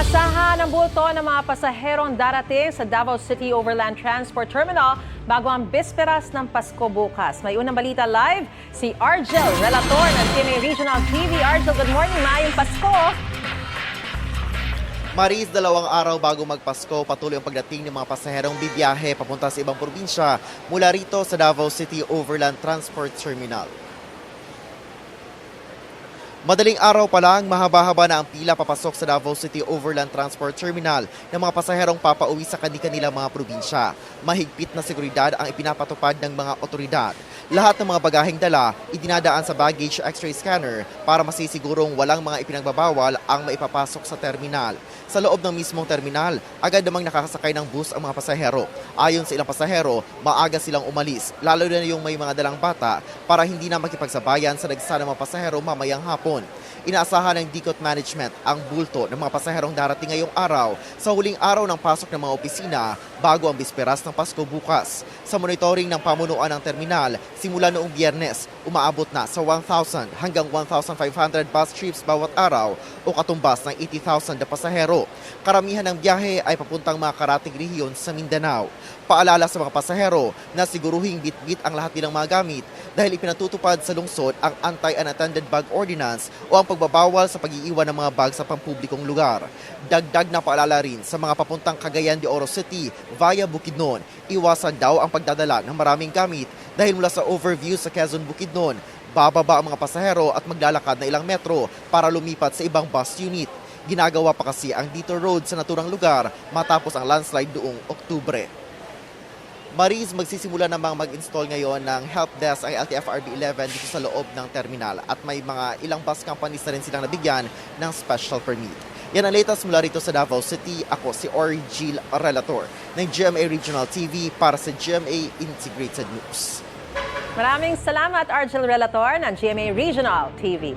Inaasahan ang bulto ng mga pasaherong darating sa Davao City Overland Transport Terminal bago ang bisperas ng Pasko bukas. May unang balita live si Argel Relator ng GMA Regional TV. Argel, good morning. Maayong Pasko. Maris, 2 araw bago magpasko, patuloy ang pagdating ng mga pasaherong bibiyahe papunta sa ibang probinsya mula rito sa Davao City Overland Transport Terminal. Madaling araw pa lang, mahaba-haba na ang pila papasok sa Davao City Overland Transport Terminal ng mga pasaherong papauwi sa kanilang mga probinsya. Mahigpit na seguridad ang ipinapatupad ng mga otoridad. Lahat ng mga bagaheng dala, idinadaan sa baggage x-ray scanner para masisigurong walang mga ipinagbabawal ang maipapasok sa terminal. Sa loob ng mismong terminal, agad namang nakakasakay ng bus ang mga pasahero. Ayon sa ilang pasahero, maaga silang umalis, lalo na yung may mga dalang bata para hindi na makipagsabayan sa dagsa ng mga pasahero mamayang hapon. Inaasahan ng DCOT Management ang bulto ng mga pasaherong darating ngayong araw sa huling araw ng pasok ng mga opisina bago ang bisperas ng Pasko bukas. Sa monitoring ng pamunuan ng terminal, simula noong Biyernes, umaabot na sa 1,000 hanggang 1,500 bus trips bawat araw o katumbas ng 80,000 na pasahero. Karamihan ng biyahe ay papuntang mga karating rehiyon sa Mindanao. Paalala sa mga pasahero na siguruhing bitbit ang lahat nilang mga gamit dahil ipinatutupad sa lungsod ang Anti-Unattended Bag Ordinance o ang pagbabawal sa pag-iiwan ng mga bag sa pampublikong lugar. Dagdag na paalala rin sa mga papuntang Cagayan de Oro City via Bukidnon, iwasan daw ang pagdadala ng maraming gamit dahil mula sa overview sa Quezon Bukidnon, bababa ang mga pasahero at maglalakad na ilang metro para lumipat sa ibang bus unit. Ginagawa pa kasi ang detour road sa naturang lugar matapos ang landslide noong Oktubre. Maris, magsisimula namang mag-install ngayon ng help desk ang LTFRB 11 dito sa loob ng terminal at may mga ilang bus companies na rin silang nabigyan ng special permit. Yan ang latest mula rito sa Davao City. Ako si Argel Relator ng GMA Regional TV para sa GMA Integrated News. Maraming salamat, Argel Relator ng GMA Regional TV.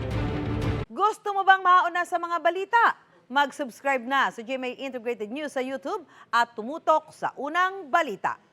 Gusto mo bang mauna sa mga balita? Mag-subscribe na sa GMA Integrated News sa YouTube at tumutok sa unang balita.